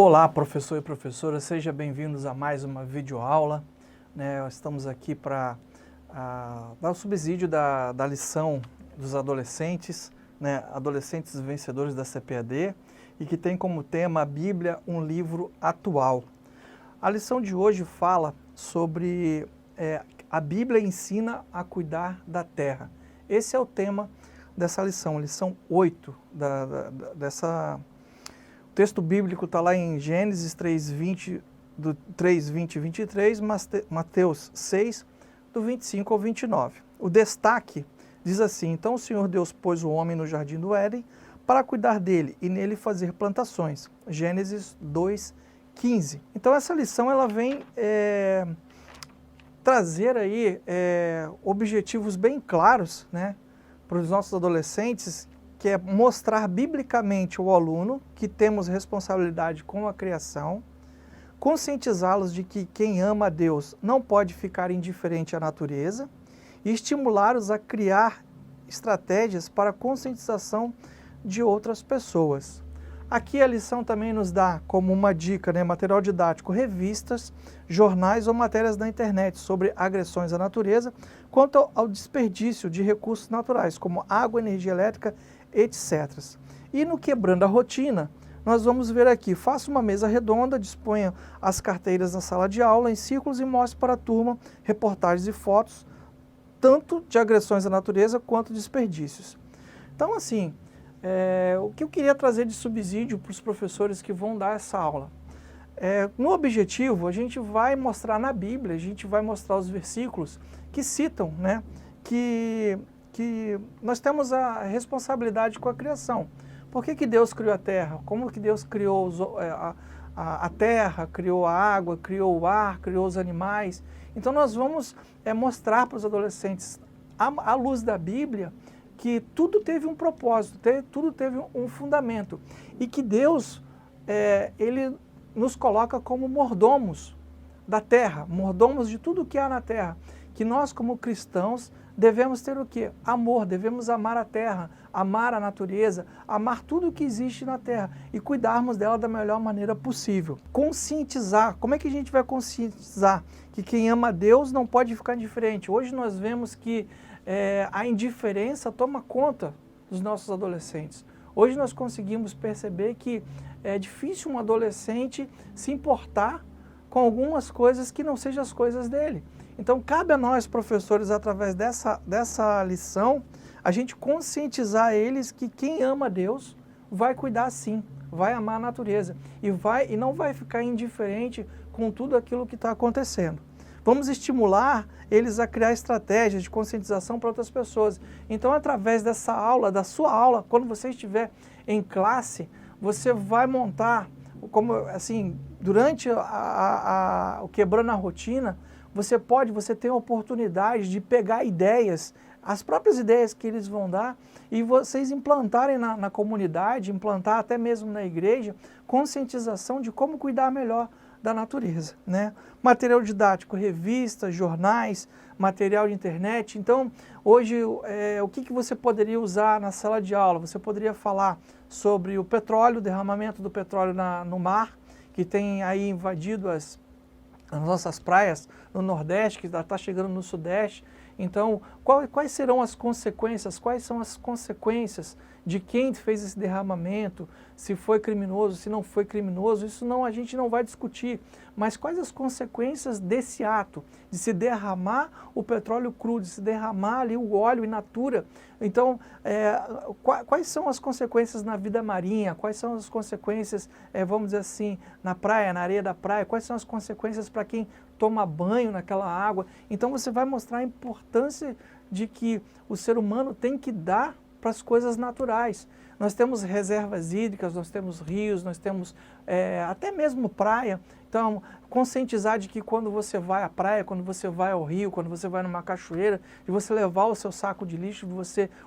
Olá, professor e professora, sejam bem-vindos a mais uma videoaula. Estamos aqui para dar o subsídio da lição dos adolescentes, adolescentes vencedores da CPAD, e que tem como tema a Bíblia, um livro atual. A lição de hoje fala sobre a Bíblia ensina a cuidar da terra. Esse é o tema dessa lição 8 O texto bíblico está lá em Gênesis 3:20, do 3:20 e 23, Mateus 6, do 25 ao 29. O destaque diz assim: então o Senhor Deus pôs o homem no jardim do Éden para cuidar dele e nele fazer plantações. Gênesis 2:15. Então essa lição ela vem trazer aí objetivos bem claros, para os nossos adolescentes, que é mostrar biblicamente ao aluno que temos responsabilidade com a criação, conscientizá-los de que quem ama a Deus não pode ficar indiferente à natureza e estimulá-los a criar estratégias para a conscientização de outras pessoas. Aqui a lição também nos dá como uma dica, material didático, revistas, jornais ou matérias na internet sobre agressões à natureza, quanto ao desperdício de recursos naturais, como água, energia elétrica, etc. E no Quebrando a Rotina, nós vamos ver aqui: faça uma mesa redonda, disponha as carteiras na sala de aula em círculos e mostre para a turma reportagens e fotos, tanto de agressões à natureza quanto desperdícios. Então, assim, o que eu queria trazer de subsídio para os professores que vão dar essa aula? No objetivo, a gente vai mostrar na Bíblia, a gente vai mostrar os versículos que citam, que nós temos a responsabilidade com a criação. Por que Deus criou a terra? Como que Deus criou a terra, criou a água, criou o ar, criou os animais? Então nós vamos mostrar para os adolescentes, à luz da Bíblia, que tudo teve um propósito, tudo teve um fundamento. E que Deus, Ele nos coloca como mordomos da terra, mordomos de tudo que há na terra. Que nós, como cristãos, devemos ter o quê? Amor, devemos amar a terra, amar a natureza, amar tudo que existe na terra e cuidarmos dela da melhor maneira possível. Conscientizar, como é que a gente vai conscientizar? Que quem ama a Deus não pode ficar indiferente. Hoje nós vemos que a indiferença toma conta dos nossos adolescentes. Hoje nós conseguimos perceber que é difícil um adolescente se importar com algumas coisas que não sejam as coisas dele. Então, cabe a nós, professores, através dessa lição, a gente conscientizar eles que quem ama a Deus vai cuidar sim, vai amar a natureza e não vai ficar indiferente com tudo aquilo que está acontecendo. Vamos estimular eles a criar estratégias de conscientização para outras pessoas. Então, através dessa aula, da sua aula, quando você estiver em classe, você vai montar, como assim, durante o Quebrando a Rotina, você tem a oportunidade de pegar ideias, as próprias ideias que eles vão dar, e vocês implantarem na comunidade, implantar até mesmo na igreja, conscientização de como cuidar melhor da natureza. Material didático, revistas, jornais, material de internet. Então, hoje, o que você poderia usar na sala de aula? Você poderia falar sobre o petróleo, o derramamento do petróleo no mar, que tem aí invadido as nossas praias no Nordeste, que está chegando no Sudeste. Então, quais serão as consequências? Quais são as consequências de quem fez esse derramamento? Se foi criminoso, se não foi criminoso? Isso a gente não vai discutir. Mas quais as consequências desse ato, de se derramar o petróleo cru, de se derramar ali o óleo in natura? Então, quais são as consequências na vida marinha? Quais são as consequências, vamos dizer assim, na praia, na areia da praia? Quais são as consequências para quem toma banho naquela água? Então você vai mostrar a importância de que o ser humano tem que dar para as coisas naturais. Nós temos reservas hídricas, nós temos rios, nós temos até mesmo praia. Então, conscientizar de que quando você vai à praia, quando você vai ao rio, quando você vai numa cachoeira, de você levar o seu saco de lixo,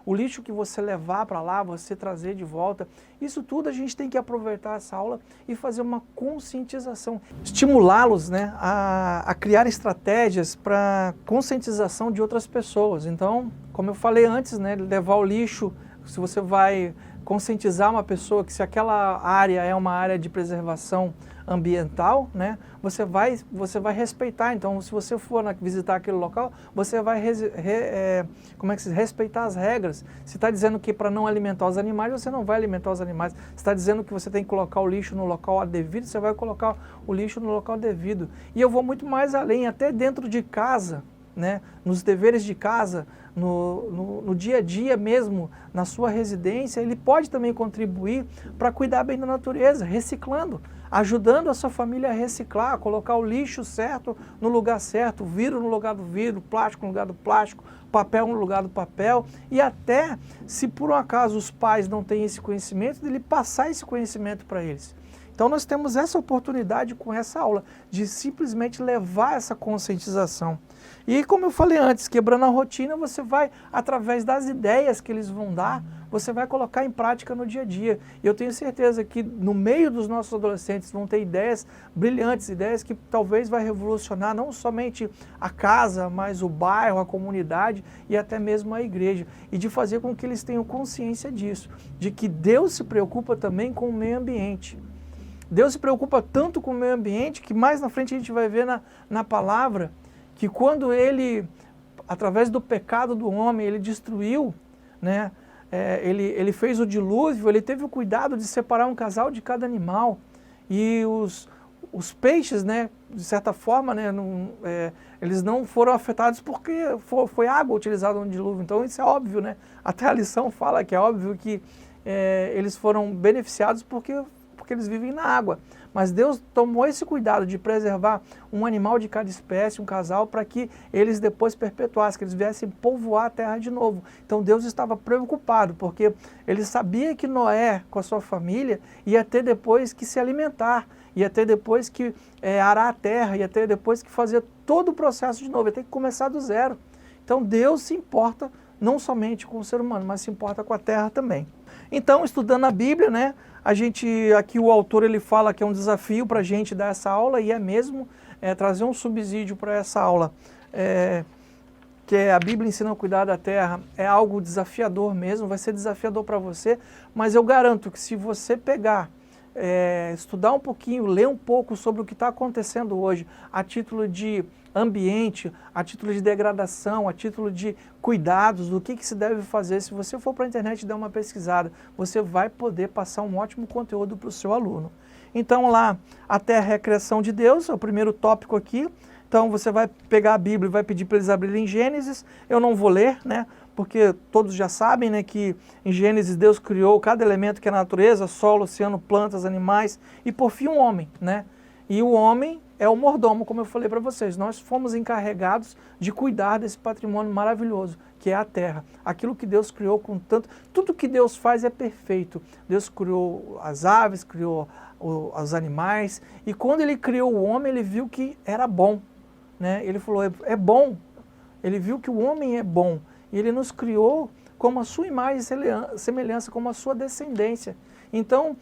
o lixo que você levar para lá, você trazer de volta. Isso tudo a gente tem que aproveitar essa aula e fazer uma conscientização. Estimulá-los a criar estratégias para conscientização de outras pessoas. Então, como eu falei antes, levar o lixo, se você vai conscientizar uma pessoa que se aquela área é uma área de preservação ambiental, né, você vai respeitar. Então, se você for visitar aquele local, você vai respeitar as regras. Se está dizendo que para não alimentar os animais, você não vai alimentar os animais. Se está dizendo que você tem que colocar o lixo no local devido, você vai colocar o lixo no local devido. E eu vou muito mais além, até dentro de casa, né, nos deveres de casa, no dia a dia mesmo, na sua residência, ele pode também contribuir para cuidar bem da natureza, reciclando, ajudando a sua família a reciclar, a colocar o lixo certo no lugar certo, o vidro no lugar do vidro, o plástico no lugar do plástico, papel no lugar do papel, e até, se por um acaso os pais não têm esse conhecimento, ele passar esse conhecimento para eles. Então nós temos essa oportunidade com essa aula, de simplesmente levar essa conscientização. E como eu falei antes, quebrando a rotina, você vai, através das ideias que eles vão dar, você vai colocar em prática no dia a dia. E eu tenho certeza que no meio dos nossos adolescentes vão ter ideias brilhantes, ideias que talvez vai revolucionar não somente a casa, mas o bairro, a comunidade e até mesmo a igreja. E de fazer com que eles tenham consciência disso, de que Deus se preocupa também com o meio ambiente. Deus se preocupa tanto com o meio ambiente que mais na frente a gente vai ver na palavra que quando ele, através do pecado do homem, ele destruiu, né, ele fez o dilúvio, ele teve o cuidado de separar um casal de cada animal. E os peixes, né, de certa forma, né, eles não foram afetados porque foi água utilizada no dilúvio. Então isso é óbvio, né? Até a lição fala que é óbvio que eles foram beneficiados porque eles vivem na água. Mas Deus tomou esse cuidado de preservar um animal de cada espécie, um casal, para que eles depois perpetuassem, que eles viessem povoar a terra de novo. Então Deus estava preocupado, porque ele sabia que Noé, com a sua família, ia ter depois que se alimentar, ia ter depois que arar a terra, ia ter depois que fazer todo o processo de novo, ia ter que começar do zero. Então Deus se importa não somente com o ser humano, mas se importa com a terra também. Então, estudando a Bíblia, né, aqui o autor ele fala que é um desafio para a gente dar essa aula, e é mesmo trazer um subsídio para essa aula, que a Bíblia ensina a cuidar da terra, é algo desafiador mesmo, vai ser desafiador para você, mas eu garanto que se você pegar, estudar um pouquinho, ler um pouco sobre o que está acontecendo hoje, a título de ambiente, a título de degradação, a título de cuidados, do que se deve fazer, se você for para a internet e dar uma pesquisada, você vai poder passar um ótimo conteúdo para o seu aluno. Então lá, a terra é a criação de Deus, é o primeiro tópico aqui. Então você vai pegar a Bíblia e vai pedir para eles abrirem em Gênesis. Eu não vou ler, né? Porque todos já sabem, né, que em Gênesis Deus criou cada elemento que é a natureza, solo, oceano, plantas, animais e por fim um homem, né? E o homem é o mordomo, como eu falei para vocês. Nós fomos encarregados de cuidar desse patrimônio maravilhoso, que é a terra. Aquilo que Deus criou com tanto... Tudo que Deus faz é perfeito. Deus criou as aves, criou os animais, e quando ele criou o homem, ele viu que era bom, né? Ele falou, é bom. Ele viu que o homem é bom. E ele nos criou como a sua imagem e semelhança, como a sua descendência. Então,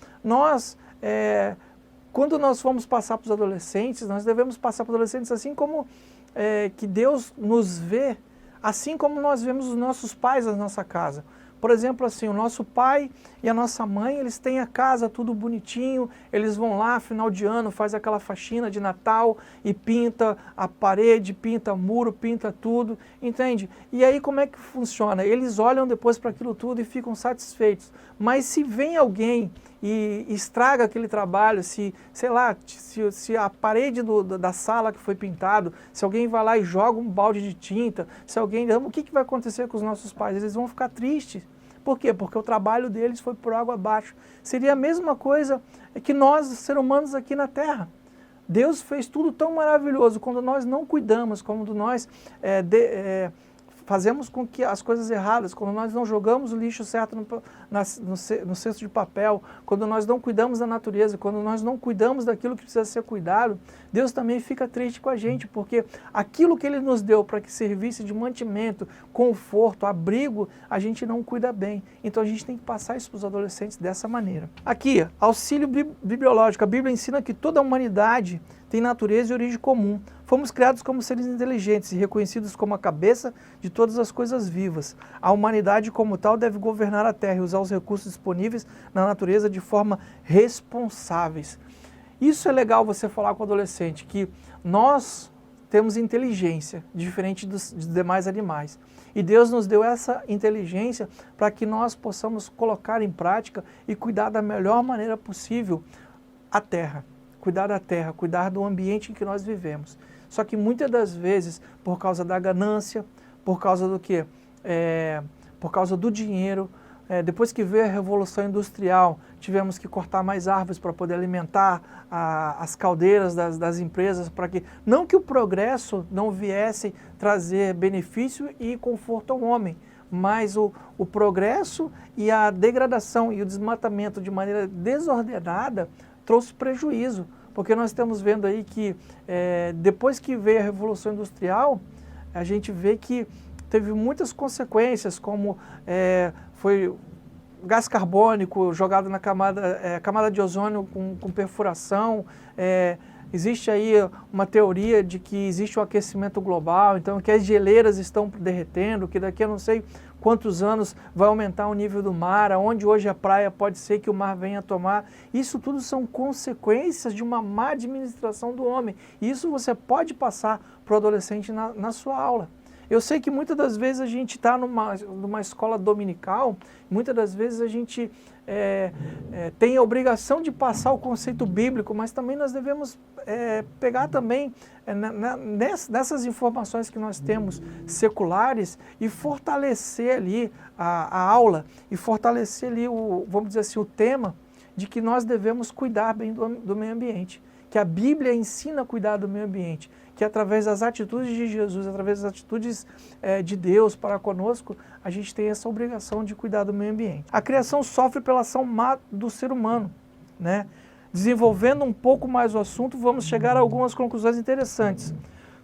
quando nós formos passar para os adolescentes, nós devemos passar para os adolescentes assim como que Deus nos vê, assim como nós vemos os nossos pais na nossa casa. Por exemplo, assim, o nosso pai e a nossa mãe, eles têm a casa tudo bonitinho, eles vão lá, final de ano, faz aquela faxina de Natal e pinta a parede, pinta muro, pinta tudo, entende? E aí como é que funciona? Eles olham depois para aquilo tudo e ficam satisfeitos. Mas se vem alguém e estraga aquele trabalho, sei lá, se a parede da sala que foi pintado, se alguém vai lá e joga um balde de tinta, se alguém... O que vai acontecer com os nossos pais? Eles vão ficar tristes. Por quê? Porque o trabalho deles foi por água abaixo. Seria a mesma coisa que nós, seres humanos aqui na Terra. Deus fez tudo tão maravilhoso, quando nós não cuidamos, quando nós fazemos com que as coisas erradas, quando nós não jogamos o lixo certo no cesto de papel, quando nós não cuidamos da natureza, quando nós não cuidamos daquilo que precisa ser cuidado, Deus também fica triste com a gente, porque aquilo que Ele nos deu para que servisse de mantimento, conforto, abrigo, a gente não cuida bem. Então a gente tem que passar isso para os adolescentes dessa maneira. Aqui, auxílio bibliológico. A Bíblia ensina que toda a humanidade tem natureza e origem comum. Fomos criados como seres inteligentes e reconhecidos como a cabeça de todas as coisas vivas. A humanidade como tal deve governar a terra e usar os recursos disponíveis na natureza de forma responsáveis. Isso é legal você falar com o adolescente, que nós temos inteligência, diferente dos demais animais. E Deus nos deu essa inteligência para que nós possamos colocar em prática e cuidar da melhor maneira possível a terra. Cuidar da terra, cuidar do ambiente em que nós vivemos. Só que muitas das vezes, por causa da ganância, por causa do quê? Por causa do dinheiro, depois que veio a Revolução Industrial, tivemos que cortar mais árvores para poder alimentar as caldeiras das empresas, para que, não que o progresso não viesse trazer benefício e conforto ao homem, mas o progresso e a degradação e o desmatamento de maneira desordenada trouxe prejuízo, porque nós estamos vendo aí que depois que veio a Revolução Industrial, a gente vê que teve muitas consequências, como foi gás carbônico jogado na camada de ozônio com perfuração. Existe aí uma teoria de que existe um aquecimento global, então que as geleiras estão derretendo, que daqui a não sei quantos anos vai aumentar o nível do mar, onde hoje a praia pode ser que o mar venha a tomar. Isso tudo são consequências de uma má administração do homem. E isso você pode passar para o adolescente na sua aula. Eu sei que muitas das vezes a gente está numa escola dominical, muitas das vezes a gente tem a obrigação de passar o conceito bíblico, mas também nós devemos pegar também nessas informações que nós temos seculares e fortalecer ali a aula e fortalecer ali, vamos dizer assim, o tema de que nós devemos cuidar bem do meio ambiente, que a Bíblia ensina a cuidar do meio ambiente, que através das atitudes de Jesus, através das atitudes de Deus para conosco, a gente tem essa obrigação de cuidar do meio ambiente. A criação sofre pela ação má do ser humano, né? Desenvolvendo um pouco mais o assunto, vamos chegar a algumas conclusões interessantes.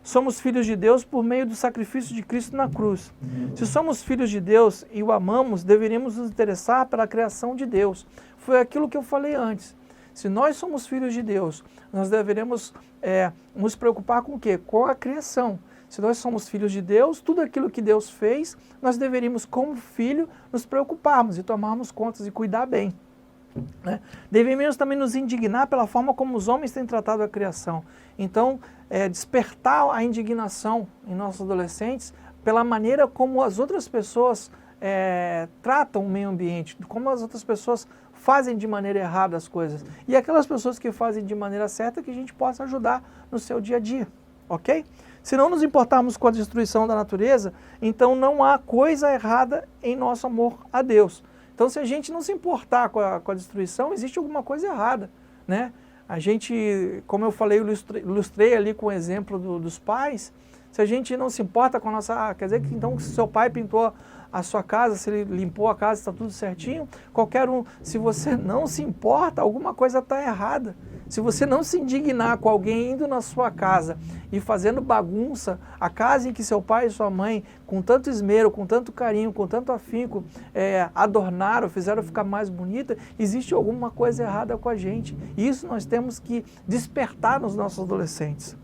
Somos filhos de Deus por meio do sacrifício de Cristo na cruz. Se somos filhos de Deus e o amamos, deveríamos nos interessar pela criação de Deus. Foi aquilo que eu falei antes. Se nós somos filhos de Deus, nós deveremos nos preocupar com o quê? Com a criação. Se nós somos filhos de Deus, tudo aquilo que Deus fez, nós deveríamos, como filho, nos preocuparmos e tomarmos contas e cuidar bem. Né? Devemos também nos indignar pela forma como os homens têm tratado a criação. Então, despertar a indignação em nossos adolescentes pela maneira como as outras pessoas tratam o meio ambiente, como as outras pessoas fazem de maneira errada as coisas. E aquelas pessoas que fazem de maneira certa, que a gente possa ajudar no seu dia a dia, ok? Se não nos importarmos com a destruição da natureza, então não há coisa errada em nosso amor a Deus. Então, se a gente não se importar com a destruição, existe alguma coisa errada, né? A gente, como eu falei, ilustrei ali com o exemplo dos pais, se a gente não se importa com a nossa... quer dizer que então se seu pai pintou a sua casa, se ele limpou a casa, está tudo certinho, qualquer um, se você não se importa, alguma coisa está errada. Se você não se indignar com alguém indo na sua casa e fazendo bagunça, a casa em que seu pai e sua mãe, com tanto esmero, com tanto carinho, com tanto afinco, adornaram, fizeram ficar mais bonita, existe alguma coisa errada com a gente. E isso nós temos que despertar nos nossos adolescentes.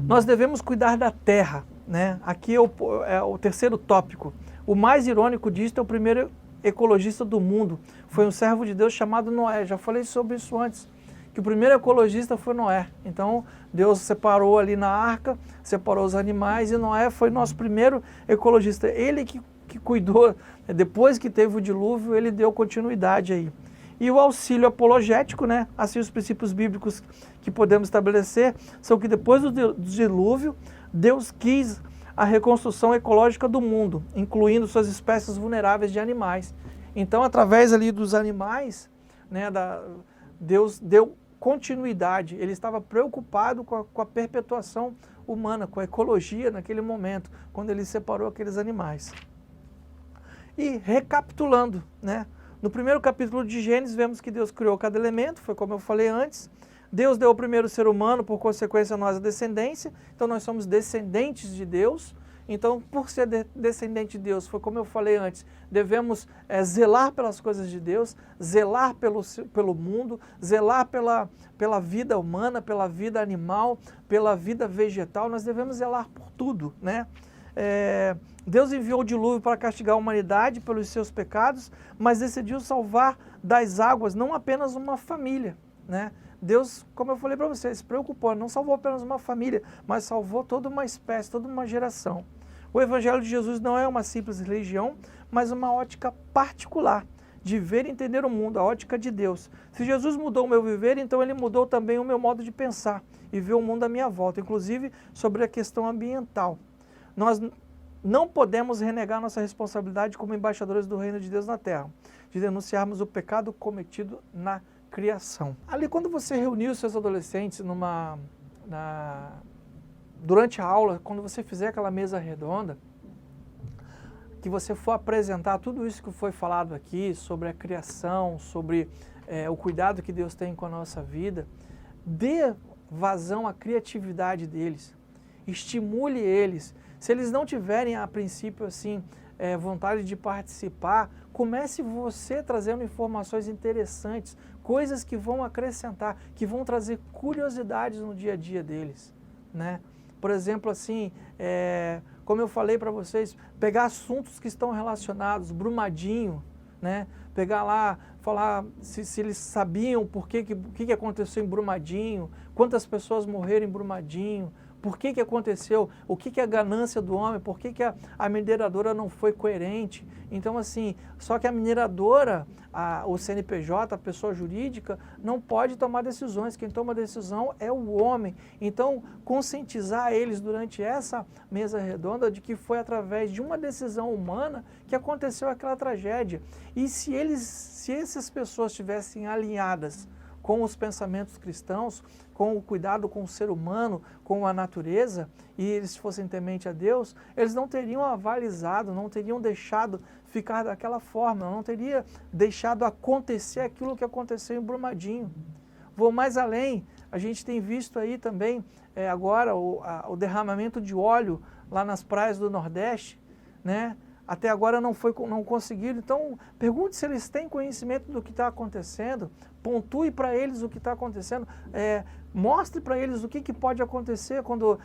Nós devemos cuidar da terra, né? Aqui é o terceiro tópico. O mais irônico disso é o primeiro ecologista do mundo. Foi um servo de Deus chamado Noé. Já falei sobre isso antes, que o primeiro ecologista foi Noé. Então, Deus separou ali na arca, separou os animais, e Noé foi nosso primeiro ecologista. Ele que cuidou, depois que teve o dilúvio, ele deu continuidade aí. E o auxílio apologético, né? Assim, os princípios bíblicos que podemos estabelecer são que depois do dilúvio, Deus quis a reconstrução ecológica do mundo, incluindo suas espécies vulneráveis de animais. Então, através ali dos animais, né, Deus deu continuidade. Ele estava preocupado com a perpetuação humana, com a ecologia naquele momento, quando ele separou aqueles animais. E recapitulando, né? No primeiro capítulo de Gênesis, vemos que Deus criou cada elemento, foi como eu falei antes. Deus deu o primeiro ser humano, por consequência, nós a descendência. Então, nós somos descendentes de Deus. Então, por ser descendente de Deus, foi como eu falei antes, devemos zelar pelas coisas de Deus, zelar pelo mundo, zelar pela vida humana, pela vida animal, pela vida vegetal. Nós devemos zelar por tudo, né? Deus enviou o dilúvio para castigar a humanidade pelos seus pecados, mas decidiu salvar das águas não apenas uma família, né? Deus, como eu falei para vocês, se preocupou, não salvou apenas uma família, mas salvou toda uma espécie, toda uma geração. O Evangelho de Jesus não é uma simples religião, mas uma ótica particular de ver e entender o mundo, a ótica de Deus. Se Jesus mudou o meu viver, então Ele mudou também o meu modo de pensar e ver o mundo à minha volta, inclusive sobre a questão ambiental. Nós não podemos renegar nossa responsabilidade como embaixadores do reino de Deus na terra, de denunciarmos o pecado cometido na criação. Ali, quando você reuniu seus adolescentes durante a aula, quando você fizer aquela mesa redonda, que você for apresentar tudo isso que foi falado aqui, sobre a criação, sobre o cuidado que Deus tem com a nossa vida, dê vazão à criatividade deles, estimule eles. Se eles não tiverem, a princípio, assim, vontade de participar, comece você trazendo informações interessantes, coisas que vão acrescentar, que vão trazer curiosidades no dia a dia deles, né? Por exemplo, assim, como eu falei para vocês, pegar assuntos que estão relacionados, Brumadinho, né? Pegar lá, falar se eles sabiam o que aconteceu em Brumadinho, quantas pessoas morreram em Brumadinho, por que aconteceu, o que é a ganância do homem, por que a mineradora não foi coerente. Então, assim, só que a mineradora, o CNPJ, a pessoa jurídica, não pode tomar decisões, quem toma decisão é o homem. Então, conscientizar eles durante essa mesa redonda de que foi através de uma decisão humana que aconteceu aquela tragédia. E se essas pessoas estivessem alinhadas com os pensamentos cristãos, com o cuidado com o ser humano, com a natureza, e eles fossem temente a Deus, eles não teriam avalizado, não teriam deixado ficar daquela forma, não teria deixado acontecer aquilo que aconteceu em Brumadinho. Vou mais além, a gente tem visto aí também agora o derramamento de óleo lá nas praias do Nordeste, né? Até agora não conseguiram, então pergunte se eles têm conhecimento do que está acontecendo, pontue para eles o que está acontecendo, mostre para eles o que pode acontecer quando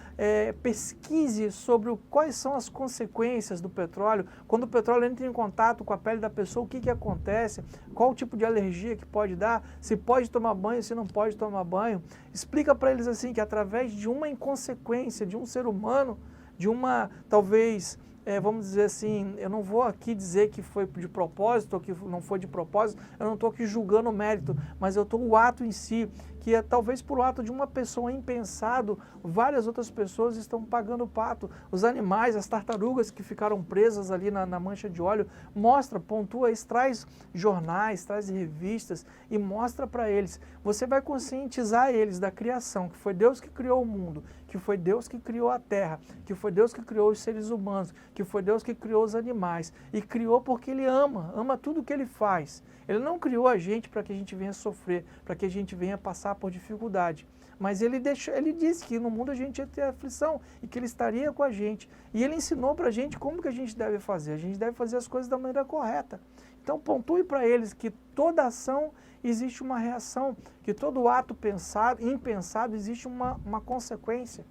pesquise sobre quais são as consequências do petróleo, quando o petróleo entra em contato com a pele da pessoa, o que acontece, qual o tipo de alergia que pode dar, se pode tomar banho, se não pode tomar banho. Explica para eles assim que através de uma inconsequência de um ser humano, de uma, talvez, vamos dizer assim, eu não vou aqui dizer que foi de propósito ou que não foi de propósito, eu não estou aqui julgando o mérito, mas eu estou o ato em si, que talvez por ato de uma pessoa impensado, várias outras pessoas estão pagando o pato. Os animais, as tartarugas que ficaram presas ali na mancha de óleo, mostra, pontua isso, traz jornais, traz revistas e mostra para eles. Você vai conscientizar eles da criação, que foi Deus que criou o mundo, que foi Deus que criou a terra, que foi Deus que criou os seres humanos, que foi Deus que criou os animais, e criou porque Ele ama tudo que Ele faz. Ele não criou a gente para que a gente venha sofrer, para que a gente venha passar por dificuldade, mas Ele disse que no mundo a gente ia ter aflição e que Ele estaria com a gente, e Ele ensinou para a gente como que a gente deve fazer as coisas da maneira correta. Então pontue para eles que toda ação existe uma reação, que todo ato pensado, impensado, existe uma consequência.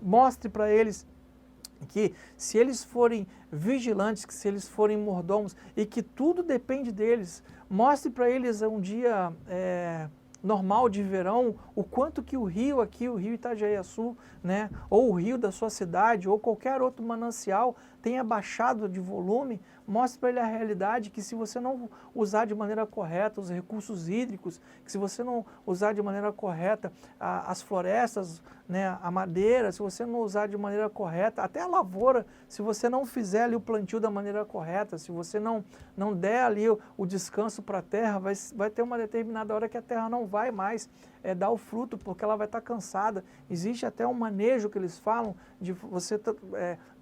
Mostre para eles que se eles forem vigilantes, que se eles forem mordomos e que tudo depende deles, mostre para eles um dia normal de verão, o quanto que o rio aqui, o rio Itajaiaçu, né, ou o rio da sua cidade, ou qualquer outro manancial tenha baixado de volume. Mostre para ele a realidade que se você não usar de maneira correta os recursos hídricos, que se você não usar de maneira correta as florestas, né, a madeira, se você não usar de maneira correta, até a lavoura, se você não fizer ali o plantio da maneira correta, se você não der ali o descanso para a terra, vai ter uma determinada hora que a terra não vai mais dar o fruto, porque ela vai estar cansada. Existe até um manejo que eles falam de você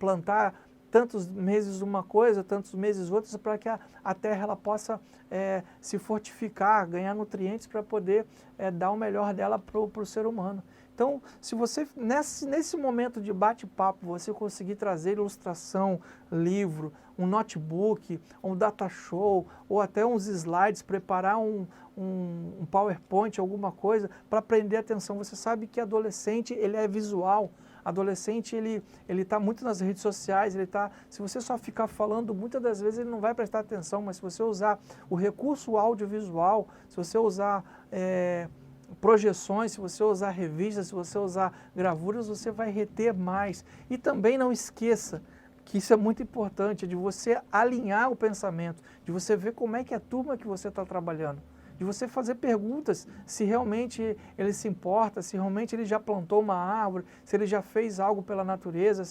plantar tantos meses uma coisa, tantos meses outras, para que a terra ela possa se fortificar, ganhar nutrientes para poder dar o melhor dela para o ser humano. Então, se você, nesse momento de bate-papo, você conseguir trazer ilustração, livro, um notebook, um data show, ou até uns slides, preparar um PowerPoint, alguma coisa, para prender atenção. Você sabe que adolescente, ele é visual. Adolescente, ele tá muito nas redes sociais, se você só ficar falando, muitas das vezes ele não vai prestar atenção, mas se você usar o recurso audiovisual, se você usar projeções, se você usar revistas, se você usar gravuras, você vai reter mais. E também não esqueça que isso é muito importante, de você alinhar o pensamento, de você ver como é que é a turma que você está trabalhando, de você fazer perguntas se realmente ele se importa, se realmente ele já plantou uma árvore, se ele já fez algo pela natureza,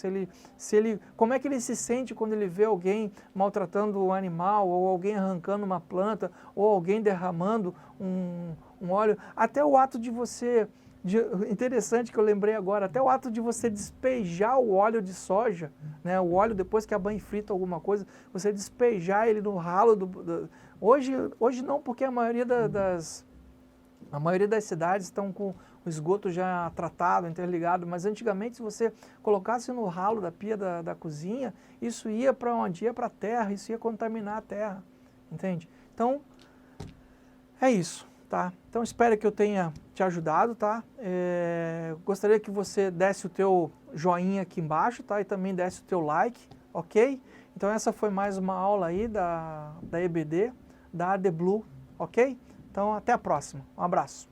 como é que ele se sente quando ele vê alguém maltratando um animal, ou alguém arrancando uma planta, ou alguém derramando um óleo. Até o ato de você, interessante que eu lembrei agora, até o ato de você despejar o óleo de soja, né, o óleo depois que a banha frita alguma coisa, você despejar ele no ralo Hoje não, porque a maioria das cidades estão com o esgoto já tratado, interligado, mas antigamente se você colocasse no ralo da pia da cozinha, isso ia para onde? Ia para a terra, isso ia contaminar a terra, entende? Então, é isso, tá? Então espero que eu tenha te ajudado, tá? Gostaria que você desse o teu joinha aqui embaixo, tá? E também desse o teu like, ok? Então essa foi mais uma aula aí da EBD, da AD Blue, ok? Então até a próxima, um abraço.